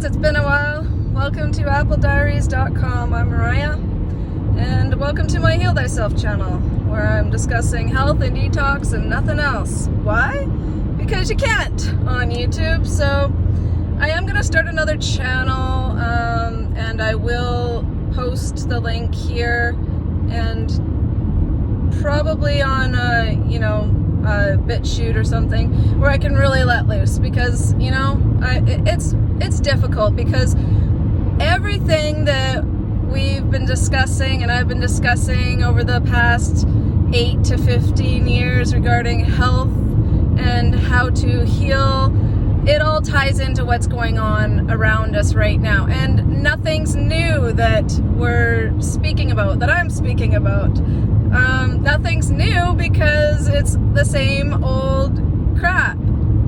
guys, it's been a while. Welcome to applediaries.com. I'm Mariah, and welcome to my Heal Thyself channel, where I'm discussing health and detox and nothing else. Why? Because you can't on YouTube. So I am going to start another channel, and I will post the link here and probably on a BitChute or something where I can really let loose, because it's difficult, because everything that we've been discussing and I've been discussing over the past 8 to 15 years regarding health and how to heal, it all ties into what's going on around us right now, and nothing's new that we're speaking about, that I'm speaking about. Nothing's new, because it's the same old crap,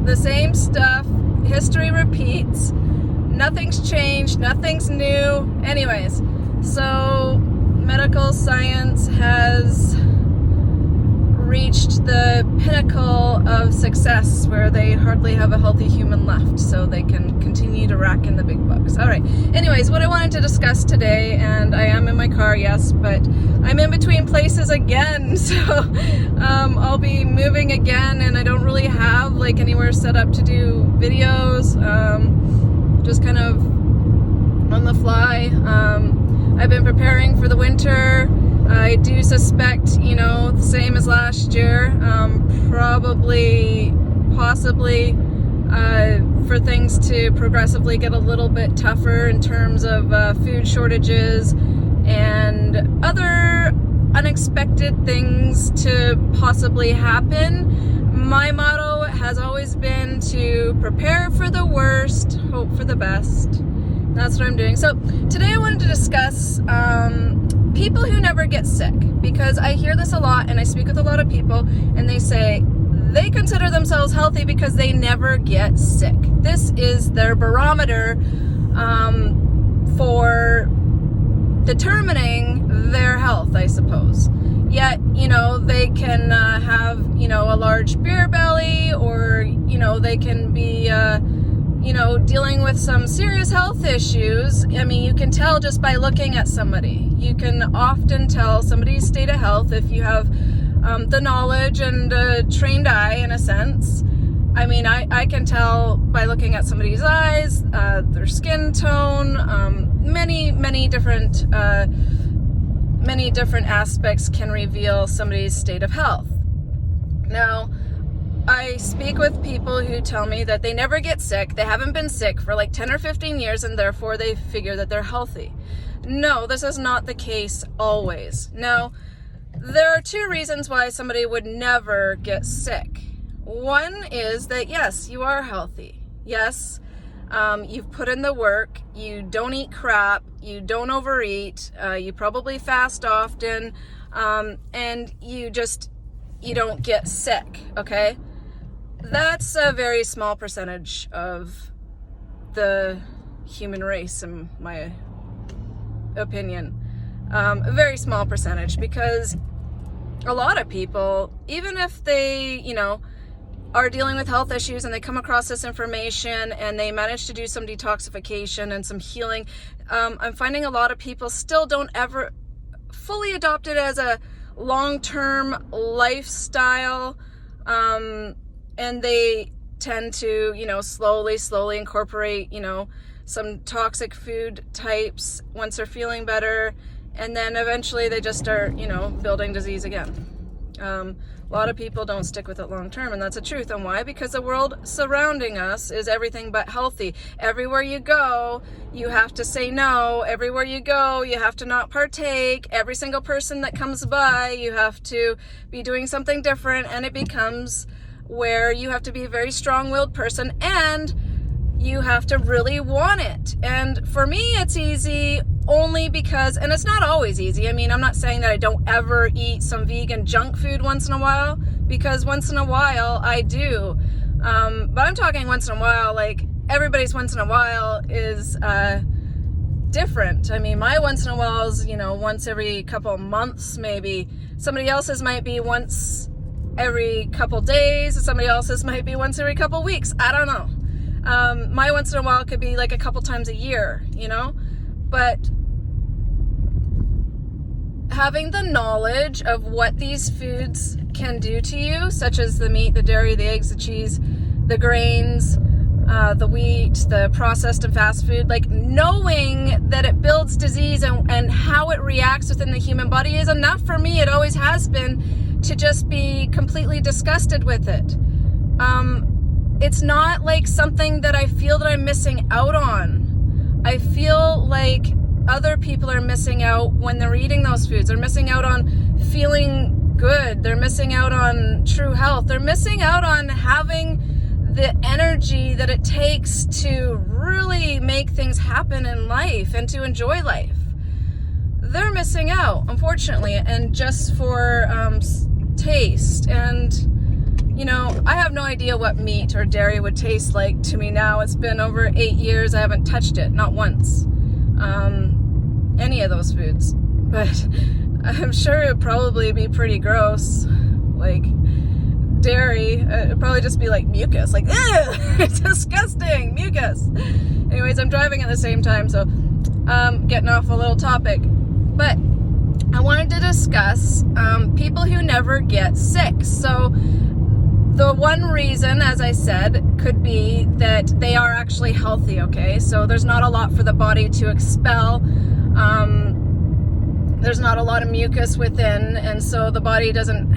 the same stuff. History repeats. Nothing's changed, nothing's new. Anyways, so medical science has reached the pinnacle of success where they hardly have a healthy human left, so they can continue to rack in the big bucks. All right, anyways, what I wanted to discuss today, and I am in my car, yes, but I'm in between places again, so I'll be moving again, and I don't really have like anywhere set up to do videos, just kind of on the fly. I've been preparing for the winter. I do suspect, the same as last year, possibly, for things to progressively get a little bit tougher in terms of food shortages and other unexpected things to possibly happen. My motto has always been to prepare for the worst, hope for the best. That's what I'm doing. So today I wanted to discuss people who never get sick, because I hear this a lot, and I speak with a lot of people, and they say they consider themselves healthy because they never get sick. This is their barometer for determining their health, I suppose. Yet, they can have, a large beer belly, or, they can be, dealing with some serious health issues. I mean, you can tell just by looking at somebody. You can often tell somebody's state of health if you have the knowledge and a trained eye, in a sense. I mean, I can tell by looking at somebody's eyes, their skin tone, many different aspects can reveal somebody's state of health. Now, I speak with people who tell me that they never get sick. They haven't been sick for like 10 or 15 years, and therefore they figure that they're healthy. No, this is not the case always. Now, there are two reasons why somebody would never get sick. One is that, yes, you are healthy. Yes, you've put in the work. You don't eat crap. You don't overeat. You probably fast often. And you don't get sick, okay? That's a very small percentage of the human race, in my opinion. A very small percentage, because a lot of people, even if they, are dealing with health issues and they come across this information and they manage to do some detoxification and some healing, I'm finding a lot of people still don't ever fully adopt it as a long-term lifestyle, and they tend to, slowly incorporate, some toxic food types once they're feeling better, and then eventually they just start, building disease again. A lot of people don't stick with it long term, and that's the truth. And why? Because the world surrounding us is everything but healthy. Everywhere you go, you have to say no. Everywhere you go, you have to not partake. Every single person that comes by, you have to be doing something different, and it becomes where you have to be a very strong-willed person, and you have to really want it. And for me, it's easy only because, and it's not always easy. I mean, I'm not saying that I don't ever eat some vegan junk food once in a while, because once in a while I do. But I'm talking once in a while, like everybody's once in a while is different. I mean, my once in a while is, once every couple months maybe. Somebody else's might be once every couple days. Somebody else's might be once every couple weeks. I don't know. My once in a while could be like a couple times a year, you know? But having the knowledge of what these foods can do to you, such as the meat, the dairy, the eggs, the cheese, the grains, the wheat, the processed and fast food, like knowing that it builds disease and how it reacts within the human body is enough for me. It always has been, to just be completely disgusted with it. It's not like something that I feel that I'm missing out on. I feel like other people are missing out when they're eating those foods. They're missing out on feeling good. They're missing out on true health. They're missing out on having the energy that it takes to really make things happen in life and to enjoy life. They're missing out, unfortunately, and just for taste. And, you know, I have no idea what meat or dairy would taste like to me now. It's been over 8 years. I haven't touched it, not once. Any of those foods. But I'm sure it would probably be pretty gross. Like, dairy, it'd probably just be like mucus, like, ugh, it's disgusting, mucus. Anyways, I'm driving at the same time, so getting off a little topic. But I wanted to discuss people who never get sick. So the one reason, as I said, could be that they are actually healthy, okay? So there's not a lot for the body to expel. There's not a lot of mucus within, and so the body doesn't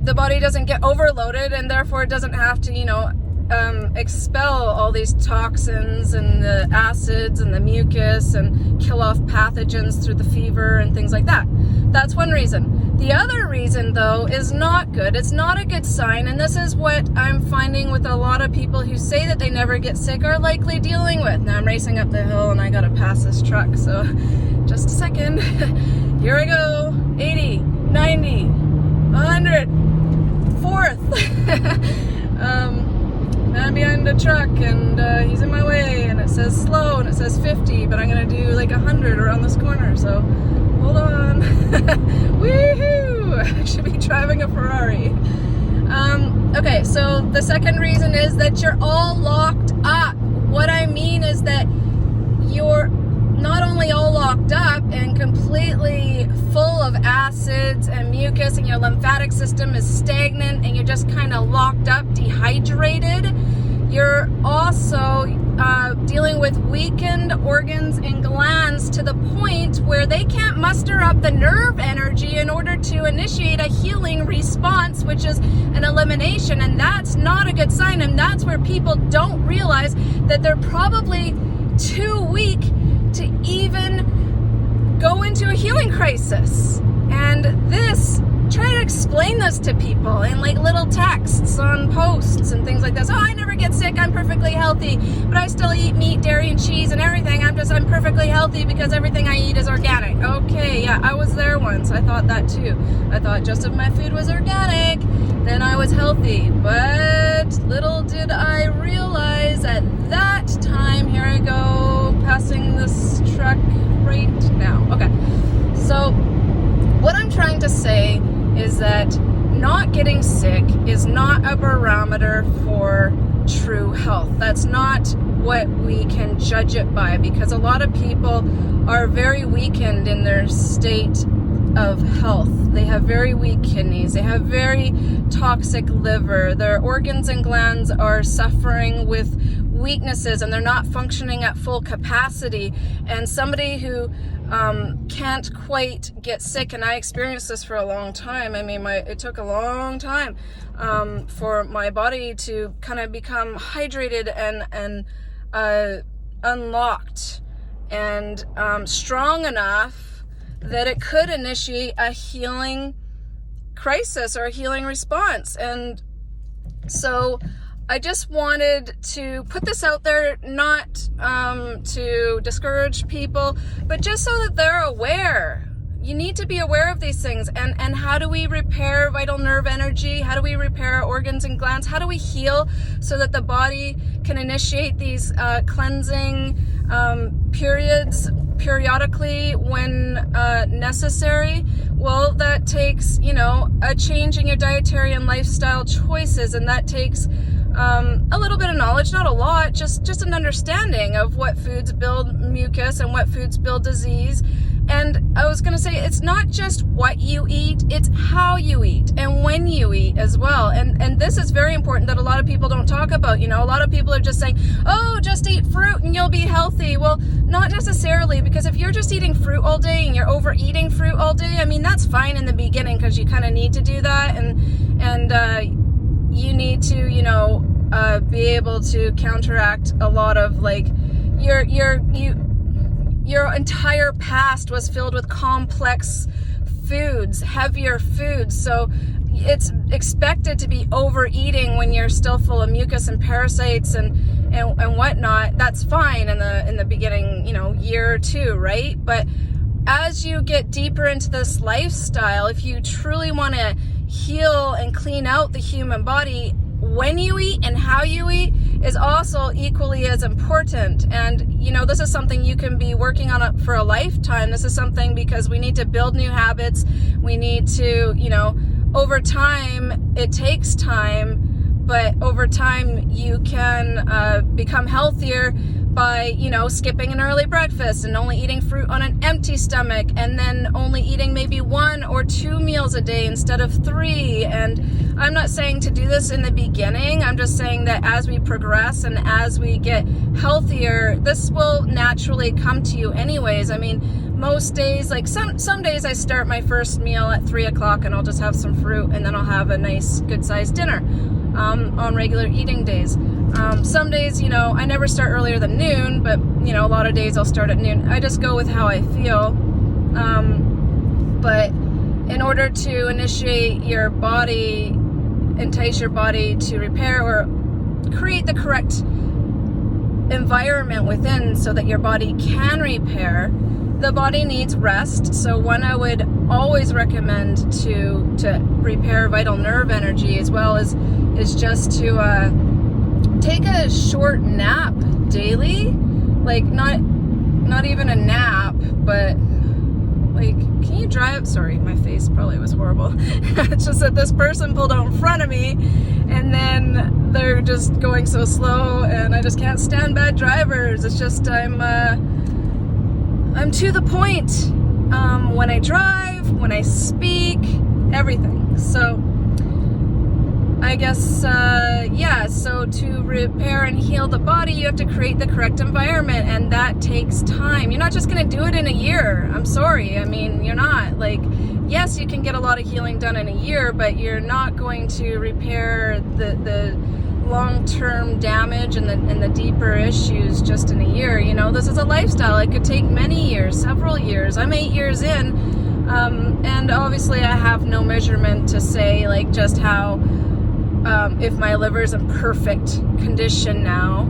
the body doesn't get overloaded, and therefore it doesn't have to, you know, expel all these toxins and the acids and the mucus and kill off pathogens through the fever and things like that. That's one reason. The other reason, though, is not good. It's not a good sign, and this is what I'm finding with a lot of people who say that they never get sick are likely dealing with. Now I'm racing up the hill and I gotta pass this truck, so just a second. Here I go. 80, 90, 100, fourth. I'm behind the truck, and he's in my way, and it says slow, and it says 50, but I'm gonna do like 100 around this corner, so hold on. Woohoo! I should be driving a Ferrari. Okay, so the second reason is that you're all locked up. What I mean is that you're not only all locked up and completely full of acids and mucus, and your lymphatic system is stagnant and you're just kind of locked up, dehydrated, you're also dealing with weakened organs and glands to the point where they can't muster up the nerve energy in order to initiate a healing response, which is an elimination. And that's not a good sign, and that's where people don't realize that they're probably too weak to even go into a healing crisis. And this, try to explain this to people in like little texts on posts and things like this. Oh, I never get sick, I'm perfectly healthy, but I still eat meat, dairy, and cheese and everything. I'm perfectly healthy because everything I eat is organic. Okay, yeah, I was there once. I thought that too. I thought just if my food was organic, then I was healthy. But little did I realize at that time, here I go, passing this truck right now. Okay, so what I'm trying to say is that not getting sick is not a barometer for true health. That's not what we can judge it by, because a lot of people are very weakened in their state of health. They have very weak kidneys, they have very toxic liver, their organs and glands are suffering with weaknesses and they're not functioning at full capacity. And somebody who can't quite get sick, and I experienced this for a long time. I mean, it took a long time for my body to kind of become hydrated and unlocked and strong enough that it could initiate a healing crisis or a healing response. And so I just wanted to put this out there, not to discourage people, but just so that they're aware. You need to be aware of these things. And how do we repair vital nerve energy? How do we repair our organs and glands? How do we heal so that the body can initiate these cleansing periods periodically when necessary? Well, that takes, a change in your dietary and lifestyle choices, and that takes a little bit of knowledge, not a lot, just an understanding of what foods build mucus and what foods build disease. And I was going to say, it's not just what you eat, it's how you eat and when you eat as well. And this is very important that a lot of people don't talk about. A lot of people are just saying, oh, just eat fruit and you'll be healthy. Well, not necessarily, because if you're just eating fruit all day and you're overeating fruit all day, I mean, that's fine in the beginning because you kind of need to do that. And you need to, be able to counteract a lot of like your entire past was filled with complex foods, heavier foods. So it's expected to be overeating when you're still full of mucus and parasites and whatnot. That's fine in the beginning, year or two, right? But as you get deeper into this lifestyle, if you truly want to heal and clean out the human body, when you eat and how you eat is also equally as important. And this is something you can be working on for a lifetime. This is something because we need to build new habits. We need to, over time, it takes time, but over time you can become healthier by, skipping an early breakfast and only eating fruit on an empty stomach, and then only eating maybe 1 or 2 meals a day instead of 3. And I'm not saying to do this in the beginning. I'm just saying that as we progress and as we get healthier, this will naturally come to you anyways. I mean, most days, like some days I start my first meal at 3 o'clock and I'll just have some fruit, and then I'll have a nice good sized dinner on regular eating days. Some days, I never start earlier than noon, but, a lot of days I'll start at noon. I just go with how I feel. But in order to initiate your body, entice your body to repair or create the correct environment within so that your body can repair, the body needs rest. So one I would always recommend to repair vital nerve energy as well is just to take a short nap daily, like not even a nap, but like, can you drive? Sorry, my face probably was horrible. It's just that this person pulled out in front of me and then they're just going so slow, and I just can't stand bad drivers. It's just I'm to the point when I drive, when I speak, everything. So I guess, so to repair and heal the body, you have to create the correct environment, and that takes time. You're not just going to do it in a year. I'm sorry. I mean, you're not. Like, yes, you can get a lot of healing done in a year, but you're not going to repair the long-term damage and the deeper issues just in a year. This is a lifestyle. It could take many years, several years. I'm 8 years in, and obviously I have no measurement to say, like, just how if my liver's in perfect condition now,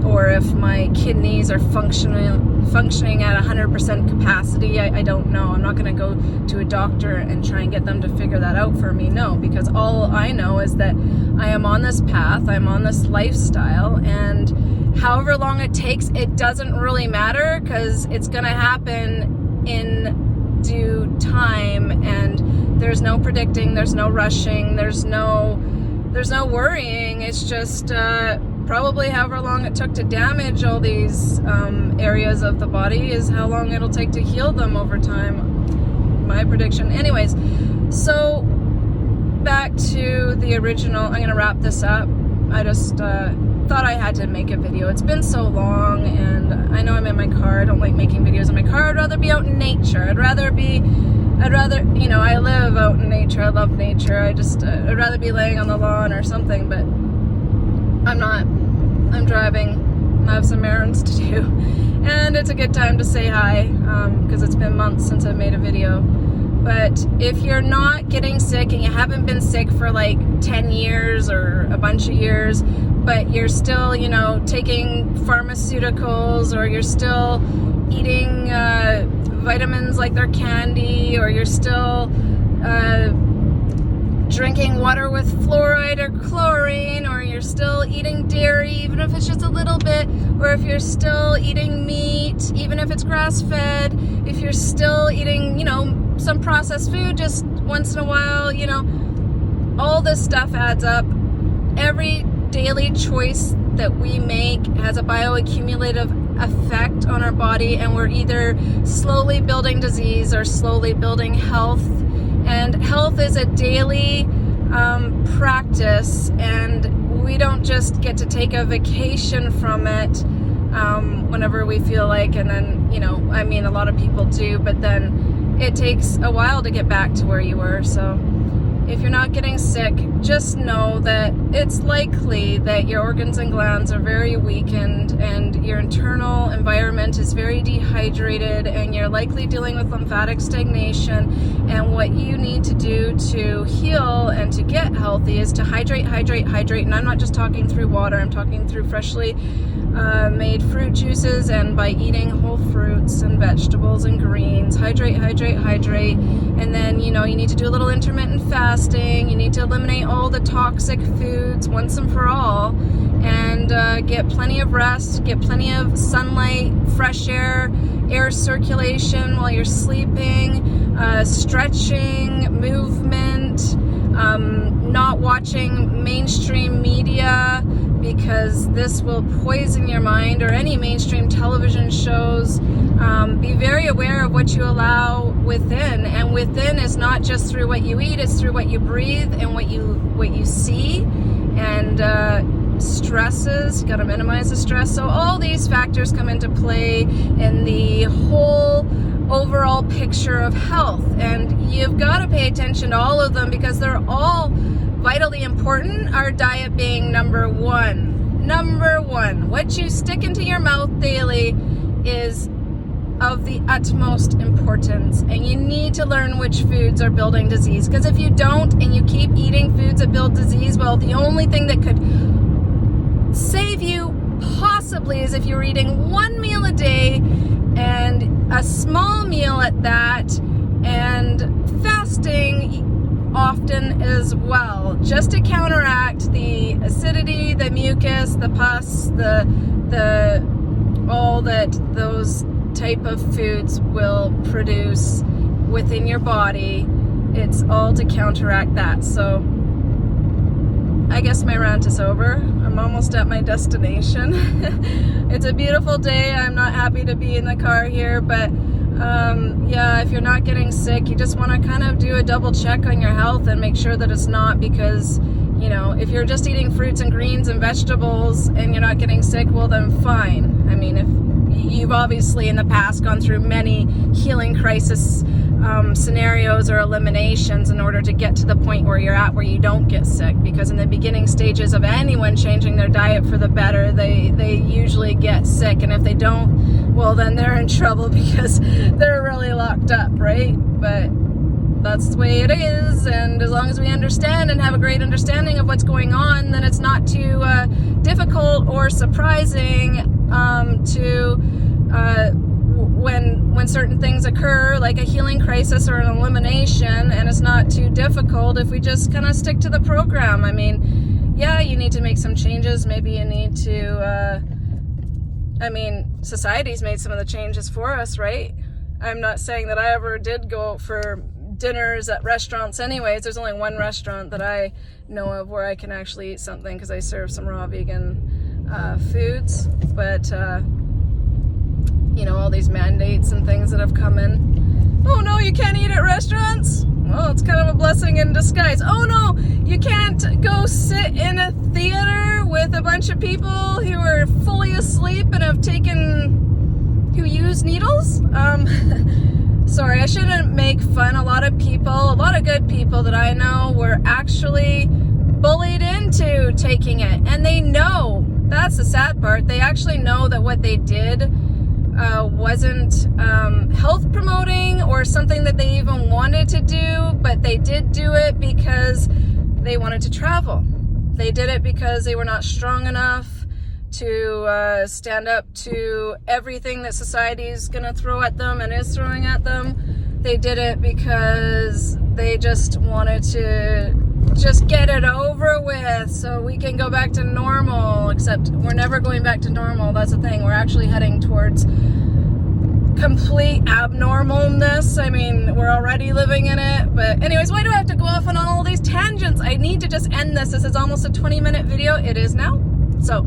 or if my kidneys are functioning at 100% capacity. I don't know. I'm not going to go to a doctor and try and get them to figure that out for me. No, because all I know is that I am on this path, I'm on this lifestyle, and however long it takes, it doesn't really matter, because it's going to happen in due time, and there's no predicting, there's no rushing, there's no worrying. It's just probably however long it took to damage all these areas of the body is how long it'll take to heal them over time. My prediction. Anyways, so back to the original. I'm going to wrap this up. I just thought I had to make a video. It's been so long, and I know I'm in my car. I don't like making videos in my car. I'd rather be out in nature. I'd rather, I live out in nature. I love nature. I'd rather be laying on the lawn or something, but I'm not. I'm driving. I have some errands to do. And it's a good time to say hi, because it's been months since I've made a video. But if you're not getting sick and you haven't been sick for like 10 years or a bunch of years, but you're still, taking pharmaceuticals, or you're still eating vitamins like they're candy, or you're still drinking water with fluoride or chlorine, or you're still eating dairy, even if it's just a little bit, or if you're still eating meat, even if it's grass-fed, if you're still eating, some processed food just once in a while, you know, all this stuff adds up. Every daily choice that we make has a bioaccumulative effect on our body, and we're either slowly building disease or slowly building health. And health is a daily practice, and we don't just get to take a vacation from it whenever we feel like, and then, you know, I mean, a lot of people do, but then it takes a while to get back to where you were. So if you're not getting sick, just know that it's likely that your organs and glands are very weakened and your internal environment is very dehydrated, and you're likely dealing with lymphatic stagnation. And what you need to do to heal and to get healthy is to hydrate. And I'm not just talking through water, I'm talking through freshly made fruit juices and by eating whole fruits and vegetables and greens. Hydrate. And then, you know, you need to do a little intermittent fasting. You need to eliminate all the toxic foods once and for all, and get plenty of rest, get plenty of sunlight, fresh air circulation while you're sleeping, stretching, movement, not watching mainstream media, because this will poison your mind, or any mainstream television shows. Be very aware of what you allow within, and within is not just through what you eat, it's through what you breathe and what you see, and stresses. You got to minimize the stress. So all these factors come into play in the whole overall picture of health, and you've got to pay attention to all of them because they're all vitally important. Our diet being number one. What you stick into your mouth daily is of the utmost importance, and you need to learn which foods are building disease, because if you don't and you keep eating foods that build disease, well, the only thing that could save you possibly is if you're eating one meal a day, and a small meal at that, and fasting often as well, just to counteract the acidity, the mucus, the pus, the all that those type of foods will produce within your body. It's all to counteract that. So I guess my rant is over. I'm almost at my destination. It's a beautiful day. I'm not happy to be in the car here, but yeah, if you're not getting sick, you just want to kind of do a double check on your health and make sure that it's not, because, you know, if you're just eating fruits and greens and vegetables and you're not getting sick, well then fine. I mean, if you've obviously in the past gone through many healing crisis scenarios or eliminations in order to get to the point where you're at where you don't get sick, because in the beginning stages of anyone changing their diet for the better, they usually get sick, and if they don't, well then they're in trouble because they're really locked up, right? But that's the way it is, and as long as we understand and have a great understanding of what's going on, then it's not too difficult or surprising when certain things occur, like a healing crisis or an elimination, and it's not too difficult if we just kind of stick to the program. I mean, yeah, you need to make some changes. Maybe you need to, I mean, society's made some of the changes for us, right? I'm not saying that I ever did go for dinners at restaurants anyways. There's only one restaurant that I know of where I can actually eat something, because I serve some raw vegan foods, but you know, all these mandates and things that have come in. Oh no, you can't eat at restaurants? Well, it's kind of a blessing in disguise. Oh no, you can't go sit in a theater with a bunch of people who are fully asleep and who use needles? Sorry, I shouldn't make fun. A lot of good people that I know were actually bullied into taking it, and they know. That's the sad part. They actually know that what they did wasn't health promoting or something that they even wanted to do, but they did do it because they wanted to travel. They did it because they were not strong enough to stand up to everything that society is going to throw at them and is throwing at them. They did it because they just wanted to just get it over with so we can go back to normal, except we're never going back to normal. That's the thing. We're actually heading towards complete abnormalness. I mean, we're already living in it. But anyways, why do I have to go off on all these tangents? I need to just end this. This is almost a 20-minute video. It is now. So,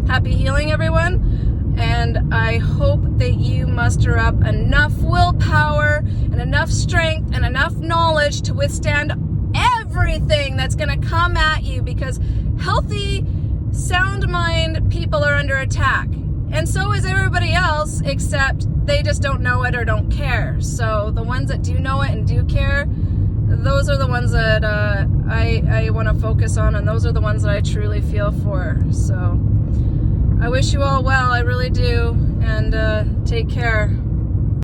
happy healing, everyone. And I hope that you muster up enough willpower and enough strength and enough knowledge to withstand everything that's going to come at you, because healthy, sound mind people are under attack. And so is everybody else, except they just don't know it or don't care. So the ones that do know it and do care, those are the ones that I want to focus on, and those are the ones that I truly feel for. So I wish you all well, I really do, and take care.